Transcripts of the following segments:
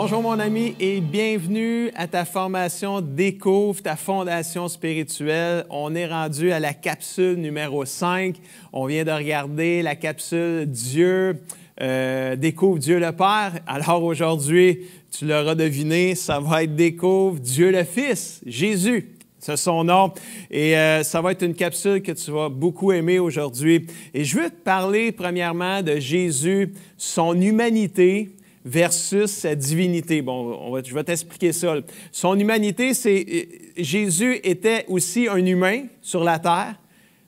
Bonjour mon ami et bienvenue à ta formation Découvre ta fondation spirituelle. On est rendu à la capsule numéro 5. On vient de regarder la capsule Dieu, Découvre Dieu le Père. Alors aujourd'hui, tu l'auras deviné, ça va être Découvre Dieu le Fils, Jésus. C'est son nom. Et ça va être une capsule que tu vas beaucoup aimer aujourd'hui. Et je veux te parler premièrement de Jésus, son humanité versus sa divinité. Bon, je vais t'expliquer ça. Son humanité, c'est Jésus était aussi un humain sur la terre,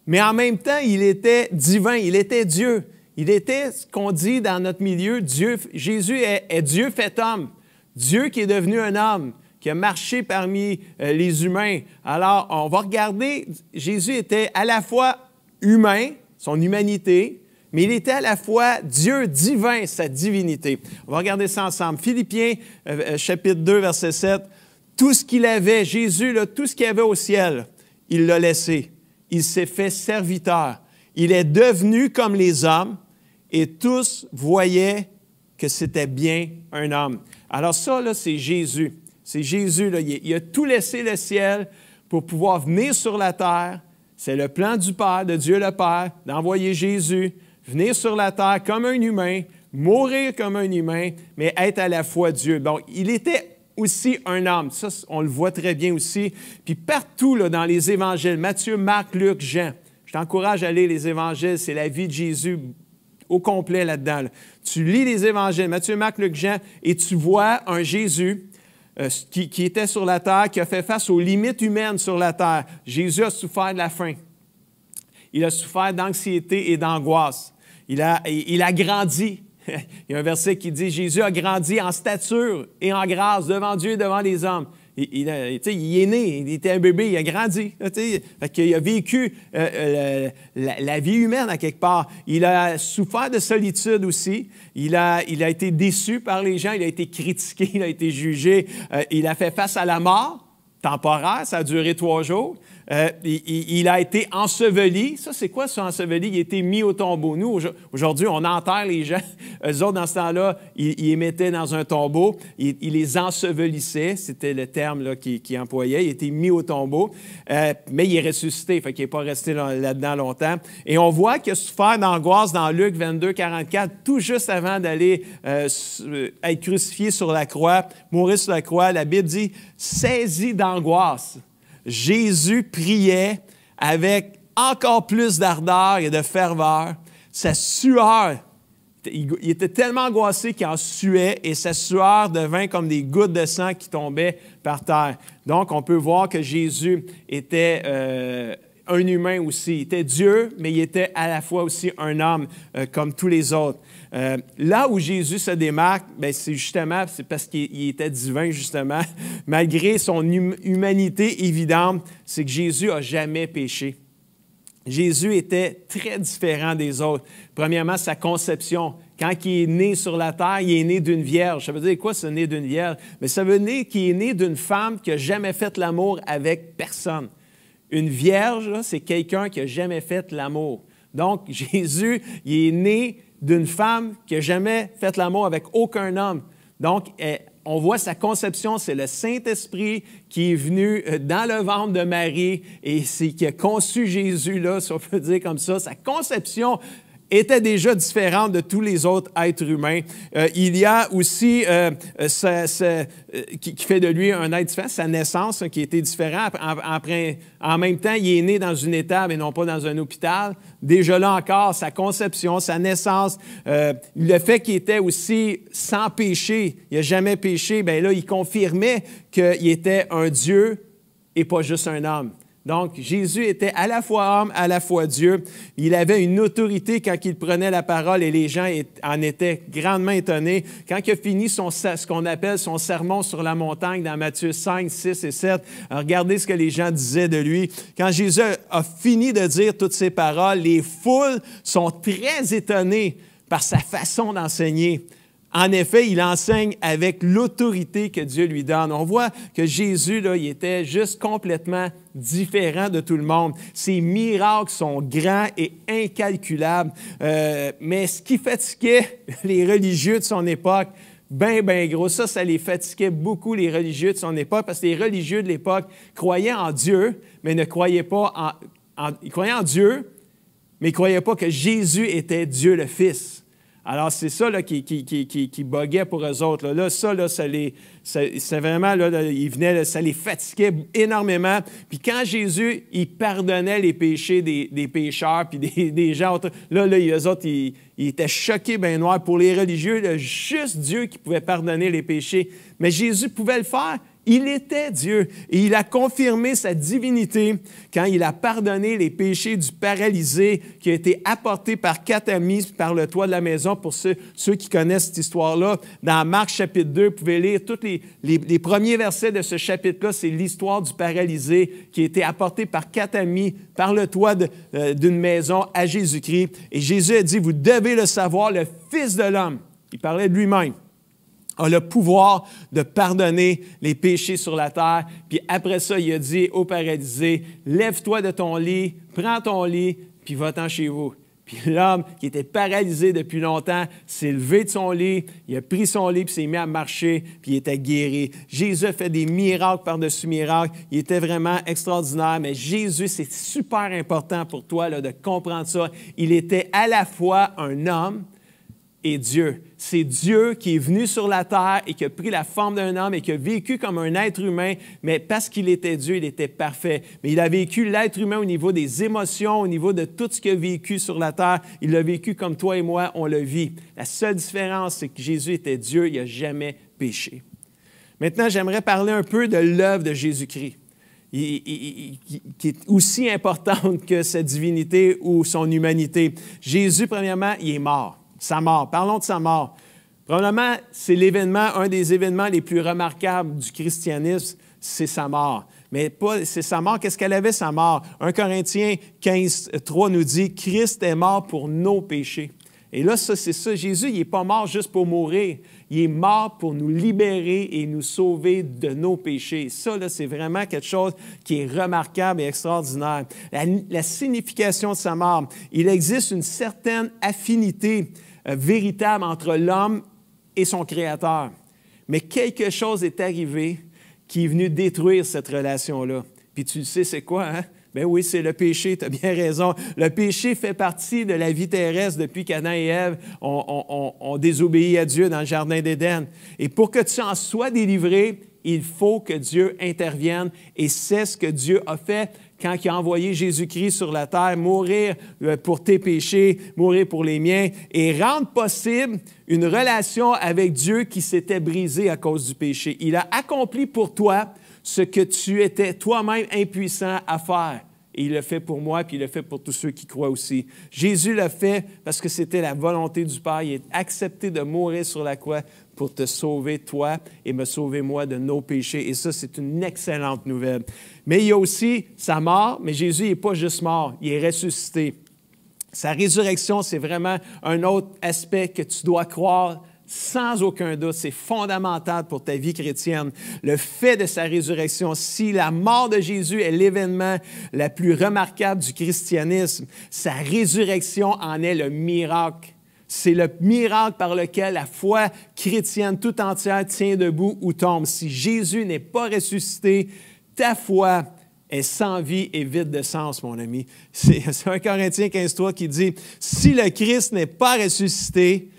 mais en même temps, il était divin, il était Dieu. Il était ce qu'on dit dans notre milieu, Dieu. Jésus est Dieu fait homme, Dieu qui est devenu un homme, qui a marché parmi les humains. Alors, on va regarder, Jésus était à la fois humain, son humanité, mais il était à la fois Dieu divin, sa divinité. On va regarder ça ensemble. Philippiens, chapitre 2, verset 7. Tout ce qu'il avait, Jésus, là, tout ce qu'il avait au ciel, il l'a laissé. Il s'est fait serviteur. Il est devenu comme les hommes et tous voyaient que c'était bien un homme. Alors ça, là, c'est Jésus. C'est Jésus, là, il a tout laissé le ciel pour pouvoir venir sur la terre. C'est le plan du Père, de Dieu le Père, d'envoyer Jésus, venir sur la terre comme un humain, mourir comme un humain, mais être à la fois Dieu. Donc, il était aussi un homme. Ça, on le voit très bien aussi. Puis partout là, dans les évangiles, Matthieu, Marc, Luc, Jean, je t'encourage à lire les évangiles, c'est la vie de Jésus au complet là-dedans. Là. Tu lis les évangiles, Matthieu, Marc, Luc, Jean, et tu vois un Jésus qui était sur la terre, qui a fait face aux limites humaines sur la terre. Jésus a souffert de la faim. Il a souffert d'anxiété et d'angoisse. Il a grandi. Il y a un verset qui dit « Jésus a grandi en stature et en grâce devant Dieu et devant les hommes ». Il est né, il était un bébé, il a grandi. Il a vécu la vie humaine à quelque part. Il a souffert de solitude aussi. Il a été déçu par les gens, il a été critiqué, il a été jugé. Il a fait face à la mort temporaire, ça a duré 3 jours. Il a été enseveli. Ça, c'est quoi, ça, enseveli? Il a été mis au tombeau. Nous, aujourd'hui, on enterre les gens. Eux autres, dans ce temps-là, ils les mettaient dans un tombeau. Ils les ensevelissaient. C'était le terme là, qu'ils employaient. Il a été mis au tombeau. Mais il est ressuscité. Fait qu'il n'est pas resté là-dedans longtemps. Et on voit qu'il a souffert d'angoisse dans Luc 22, 44, tout juste avant d'aller être crucifié sur la croix, mourir sur la croix. La Bible dit « saisi d'angoisse ». Jésus priait avec encore plus d'ardeur et de ferveur. Sa sueur, il était tellement angoissé qu'il en suait et sa sueur devint comme des gouttes de sang qui tombaient par terre. Donc, on peut voir que Jésus était un humain aussi. Il était Dieu, mais il était à la fois aussi un homme comme tous les autres. Là où Jésus se démarque, bien, c'est parce qu'il était divin, justement. Malgré son humanité évidente, c'est que Jésus n'a jamais péché. Jésus était très différent des autres. Premièrement, sa conception. Quand il est né sur la terre, il est né d'une vierge. Ça veut dire quoi, ce né d'une vierge? Mais ça veut dire qu'il est né d'une femme qui n'a jamais fait l'amour avec personne. Une vierge, là, c'est quelqu'un qui n'a jamais fait l'amour. Donc, Jésus, il est né d'une femme qui n'a jamais fait l'amour avec aucun homme. Donc, on voit sa conception, c'est le Saint-Esprit qui est venu dans le ventre de Marie et c'est qui a conçu Jésus, là, si on peut dire comme ça. Sa conception était déjà différente de tous les autres êtres humains. Il y a aussi qui fait de lui un être différent, sa naissance qui était différente. En même temps, il est né dans une étable et non pas dans un hôpital. Déjà là encore, sa conception, sa naissance, le fait qu'il était aussi sans péché, il n'a jamais péché, bien là, il confirmait qu'il était un Dieu et pas juste un homme. Donc, Jésus était à la fois homme, à la fois Dieu. Il avait une autorité quand il prenait la parole et les gens en étaient grandement étonnés. Quand il a fini ce qu'on appelle son sermon sur la montagne dans Matthieu 5, 6 et 7, regardez ce que les gens disaient de lui. Quand Jésus a fini de dire toutes ces paroles, les foules sont très étonnées par sa façon d'enseigner. En effet, il enseigne avec l'autorité que Dieu lui donne. On voit que Jésus, là, il était juste complètement différent de tout le monde. Ses miracles sont grands et incalculables. Mais ce qui fatiguait les religieux de son époque, bien gros. Ça les fatiguait beaucoup, les religieux de son époque, parce que les religieux de l'époque croyaient en Dieu, mais ne croyaient pas ils croyaient en Dieu, mais ils ne croyaient pas que Jésus était Dieu le Fils. Alors, c'est ça là, qui buguait pour eux autres. Là, c'est vraiment, là, ça les fatiguait énormément. Puis quand Jésus, il pardonnait les péchés des pécheurs, puis des gens, là, eux autres, ils étaient choqués, bien noirs. Pour les religieux, là, juste Dieu qui pouvait pardonner les péchés. Mais Jésus pouvait le faire. Il était Dieu et il a confirmé sa divinité quand il a pardonné les péchés du paralysé qui a été apporté par 4 amis par le toit de la maison. Pour ceux qui connaissent cette histoire-là, dans Marc chapitre 2, vous pouvez lire tous les premiers versets de ce chapitre-là. C'est l'histoire du paralysé qui a été apporté par 4 amis par le toit d'une maison à Jésus-Christ. Et Jésus a dit, vous devez le savoir, le Fils de l'homme, il parlait de lui-même, a le pouvoir de pardonner les péchés sur la terre. Puis après ça, il a dit au paralysé, lève-toi de ton lit, prends ton lit, puis va-t'en chez vous. Puis l'homme qui était paralysé depuis longtemps s'est levé de son lit, il a pris son lit, puis s'est mis à marcher, puis il était guéri. Jésus a fait des miracles par-dessus miracles. Il était vraiment extraordinaire, mais Jésus, c'est super important pour toi là, de comprendre ça. Il était à la fois un homme et Dieu. C'est Dieu qui est venu sur la terre et qui a pris la forme d'un homme et qui a vécu comme un être humain, mais parce qu'il était Dieu, il était parfait. Mais il a vécu l'être humain au niveau des émotions, au niveau de tout ce qu'il a vécu sur la terre. Il l'a vécu comme toi et moi, on le vit. La seule différence, c'est que Jésus était Dieu, il n'a jamais péché. Maintenant, j'aimerais parler un peu de l'œuvre de Jésus-Christ, qui est aussi importante que sa divinité ou son humanité. Jésus, premièrement, il est mort. Sa mort. Parlons de sa mort. Probablement, c'est un des événements les plus remarquables du christianisme, c'est sa mort. Mais c'est sa mort. Qu'est-ce qu'elle avait, sa mort? 1 Corinthiens 15, 3 nous dit « Christ est mort pour nos péchés ». Et là, c'est ça. Jésus, il n'est pas mort juste pour mourir. Il est mort pour nous libérer et nous sauver de nos péchés. Et ça, là, c'est vraiment quelque chose qui est remarquable et extraordinaire. La signification de sa mort, il existe une certaine affinité véritable entre l'homme et son Créateur. Mais quelque chose est arrivé qui est venu détruire cette relation-là. Puis tu le sais, c'est quoi, hein? Bien oui, c'est le péché, tu as bien raison. Le péché fait partie de la vie terrestre depuis qu'Adam et Ève ont désobéi à Dieu dans le Jardin d'Éden. Et pour que tu en sois délivré, il faut que Dieu intervienne et c'est ce que Dieu a fait quand il a envoyé Jésus-Christ sur la terre, mourir pour tes péchés, mourir pour les miens et rendre possible une relation avec Dieu qui s'était brisée à cause du péché. Il a accompli pour toi ce que tu étais toi-même impuissant à faire. Et il le fait pour moi, puis il le fait pour tous ceux qui croient aussi. Jésus l'a fait parce que c'était la volonté du Père. Il a accepté de mourir sur la croix pour te sauver, toi, et me sauver, moi, de nos péchés. Et ça, c'est une excellente nouvelle. Mais il y a aussi sa mort, mais Jésus n'est pas juste mort, il est ressuscité. Sa résurrection, c'est vraiment un autre aspect que tu dois croire sans aucun doute. C'est fondamental pour ta vie chrétienne. Le fait de sa résurrection, si la mort de Jésus est l'événement le plus remarquable du christianisme, sa résurrection en est le miracle. C'est le miracle par lequel la foi chrétienne tout entière tient debout ou tombe. Si Jésus n'est pas ressuscité, ta foi est sans vie et vide de sens, mon ami. C'est 1 Corinthiens 15, 3 qui dit « Si le Christ n'est pas ressuscité,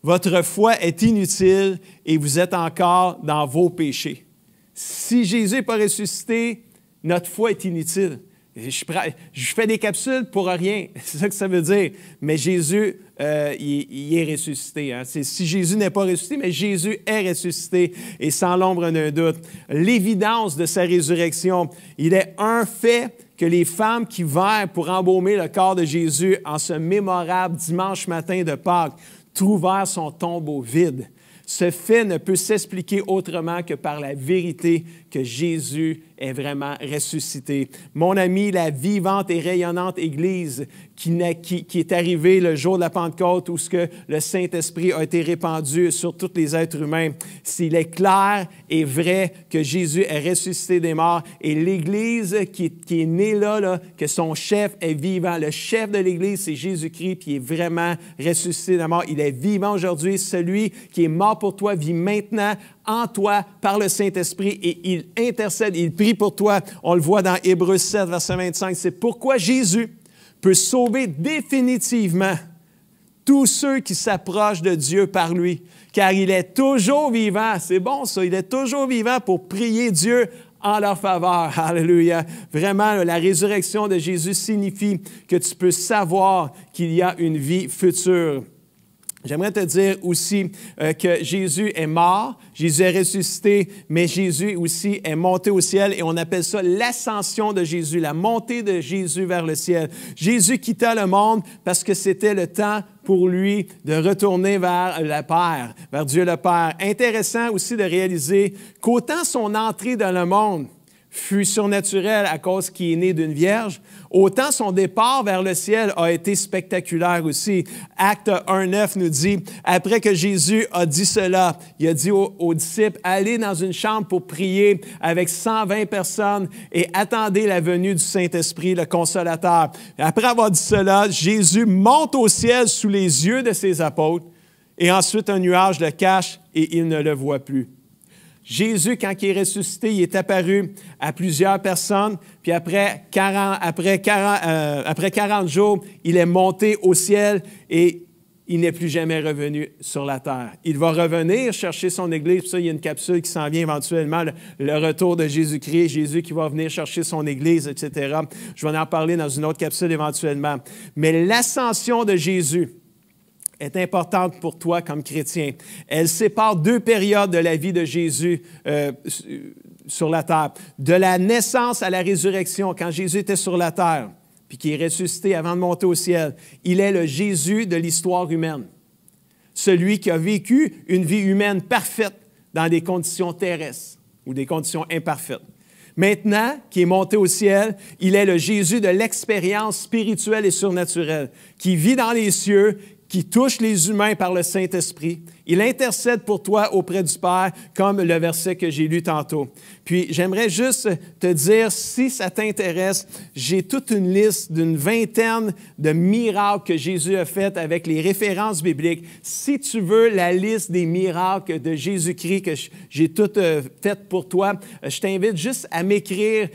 votre foi est inutile et vous êtes encore dans vos péchés. » Si Jésus n'est pas ressuscité, notre foi est inutile. Je fais des capsules pour rien, c'est ça que ça veut dire. Mais Jésus, il est ressuscité. Hein? Si Jésus n'est pas ressuscité, mais Jésus est ressuscité et sans l'ombre d'un doute. L'évidence de sa résurrection, il est un fait que les femmes qui vinrent pour embaumer le corps de Jésus en ce mémorable dimanche matin de Pâques trouvèrent son tombeau vide. Ce fait ne peut s'expliquer autrement que par la vérité que Jésus est vraiment ressuscité. Mon ami, la vivante et rayonnante Église qui est arrivée le jour de la Pentecôte où ce que le Saint-Esprit a été répandu sur tous les êtres humains, s'il est clair et vrai que Jésus est ressuscité des morts et l'Église qui est née là, que son chef est vivant. Le chef de l'Église, c'est Jésus-Christ, puis il est vraiment ressuscité des morts. Il est vivant aujourd'hui. Celui qui est mort pour toi vit maintenant en toi par le Saint-Esprit et il intercède, il prie pour toi. On le voit dans Hébreux 7, verset 25. C'est pourquoi Jésus peut sauver définitivement tous ceux qui s'approchent de Dieu par lui, car il est toujours vivant. C'est bon ça, il est toujours vivant pour prier Dieu en leur faveur. Alléluia. Vraiment, la résurrection de Jésus signifie que tu peux savoir qu'il y a une vie future. J'aimerais te dire aussi que Jésus est mort, Jésus est ressuscité, mais Jésus aussi est monté au ciel et on appelle ça l'ascension de Jésus, la montée de Jésus vers le ciel. Jésus quitta le monde parce que c'était le temps pour lui de retourner vers le Père, vers Dieu le Père. Intéressant aussi de réaliser qu'autant son entrée dans le monde fut surnaturel à cause qu'il est né d'une vierge, autant son départ vers le ciel a été spectaculaire aussi. Acte 1:9 nous dit, après que Jésus a dit cela, il a dit aux disciples, allez dans une chambre pour prier avec 120 personnes et attendez la venue du Saint-Esprit, le Consolateur. Après avoir dit cela, Jésus monte au ciel sous les yeux de ses apôtres et ensuite un nuage le cache et ils ne le voient plus. Jésus, quand il est ressuscité, il est apparu à plusieurs personnes, puis après 40 jours, il est monté au ciel et il n'est plus jamais revenu sur la terre. Il va revenir chercher son Église, puis ça, il y a une capsule qui s'en vient éventuellement, le retour de Jésus-Christ, Jésus qui va venir chercher son Église, etc. Je vais en parler dans une autre capsule éventuellement. Mais l'ascension de Jésus est importante pour toi comme chrétien. Elle sépare deux périodes de la vie de Jésus sur la terre. De la naissance à la résurrection, quand Jésus était sur la terre, puis qui est ressuscité avant de monter au ciel. Il est le Jésus de l'histoire humaine. Celui qui a vécu une vie humaine parfaite dans des conditions terrestres ou des conditions imparfaites. Maintenant, qui est monté au ciel, il est le Jésus de l'expérience spirituelle et surnaturelle, qui vit dans les cieux, qui touche les humains par le Saint-Esprit. Il intercède pour toi auprès du Père, comme le verset que j'ai lu tantôt. Puis, j'aimerais juste te dire, si ça t'intéresse, j'ai toute une liste d'une vingtaine de miracles que Jésus a fait avec les références bibliques. Si tu veux la liste des miracles de Jésus-Christ que j'ai toutes faites pour toi, je t'invite juste à m'écrire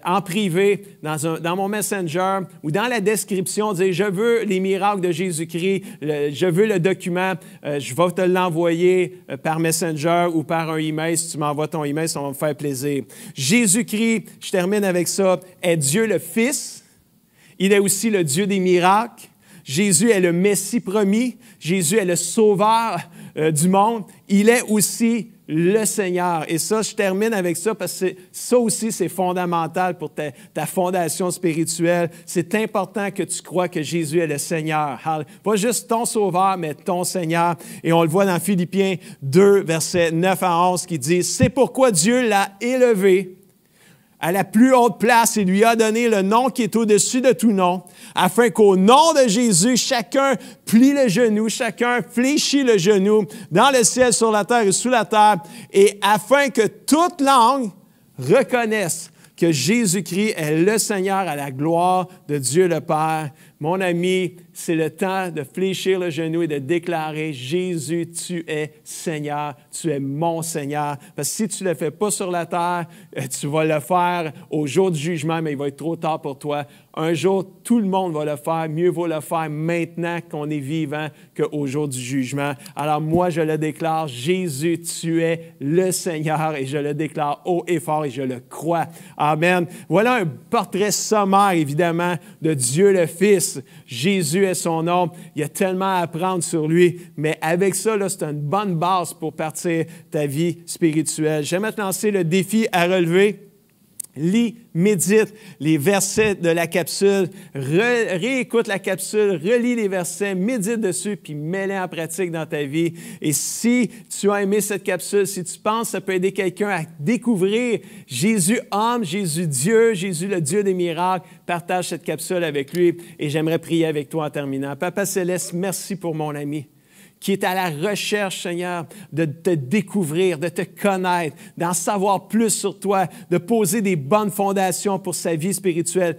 en privé dans mon Messenger ou dans la description, dire « Je veux les miracles de Jésus-Christ, je veux le document, je vais te l'envoyer par Messenger ou par un email. Si tu m'envoies ton email, ça va me faire plaisir. Jésus-Christ, je termine avec ça, est Dieu le Fils. Il est aussi le Dieu des miracles. Jésus est le Messie promis. Jésus est le Sauveur du monde. Il est aussi le Seigneur. Et ça, je termine avec ça parce que ça aussi, c'est fondamental pour ta fondation spirituelle. C'est important que tu crois que Jésus est le Seigneur. Pas juste ton Sauveur, mais ton Seigneur. Et on le voit dans Philippiens 2, versets 9 à 11, qui dit « C'est pourquoi Dieu l'a élevé à la plus haute place et lui a donné le nom qui est au-dessus de tout nom, afin qu'au nom de Jésus, chacun plie le genou, chacun fléchit le genou dans le ciel, sur la terre et sous la terre, et afin que toute langue reconnaisse que Jésus-Christ est le Seigneur à la gloire de Dieu le Père. » Mon ami, c'est le temps de fléchir le genou et de déclarer « Jésus, tu es Seigneur, tu es mon Seigneur. » Parce que si tu ne le fais pas sur la terre, tu vas le faire au jour du jugement, mais il va être trop tard pour toi. Un jour, tout le monde va le faire. Mieux vaut le faire maintenant qu'on est vivant qu'au jour du jugement. Alors moi, je le déclare, Jésus, tu es le Seigneur et je le déclare haut et fort et je le crois. Amen. Voilà un portrait sommaire, évidemment, de Dieu le Fils. Jésus est son nom. Il y a tellement à apprendre sur lui, mais avec ça, là, c'est une bonne base pour partir ta vie spirituelle. J'aimerais te lancer le défi à relever. Lis, médite les versets de la capsule, réécoute la capsule, relis les versets, médite dessus, puis mets-les en pratique dans ta vie. Et si tu as aimé cette capsule, si tu penses que ça peut aider quelqu'un à découvrir Jésus homme, Jésus Dieu, Jésus le Dieu des miracles, partage cette capsule avec lui. Et j'aimerais prier avec toi en terminant. Papa Céleste, merci pour mon ami qui est à la recherche, Seigneur, de te découvrir, de te connaître, d'en savoir plus sur toi, de poser des bonnes fondations pour sa vie spirituelle.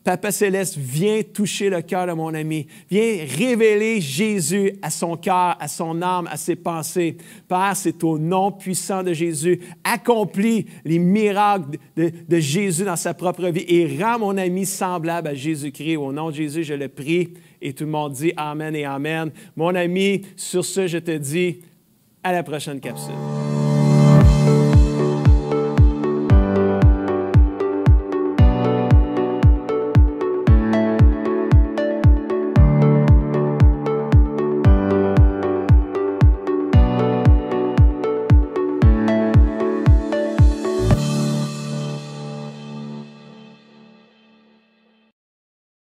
Papa Céleste, viens toucher le cœur de mon ami. Viens révéler Jésus à son cœur, à son âme, à ses pensées. Père, c'est au nom puissant de Jésus. Accomplis les miracles de Jésus dans sa propre vie et rends mon ami semblable à Jésus-Christ. Au nom de Jésus, je le prie. Et tout le monde dit Amen et Amen. Mon ami, sur ce, je te dis à la prochaine capsule.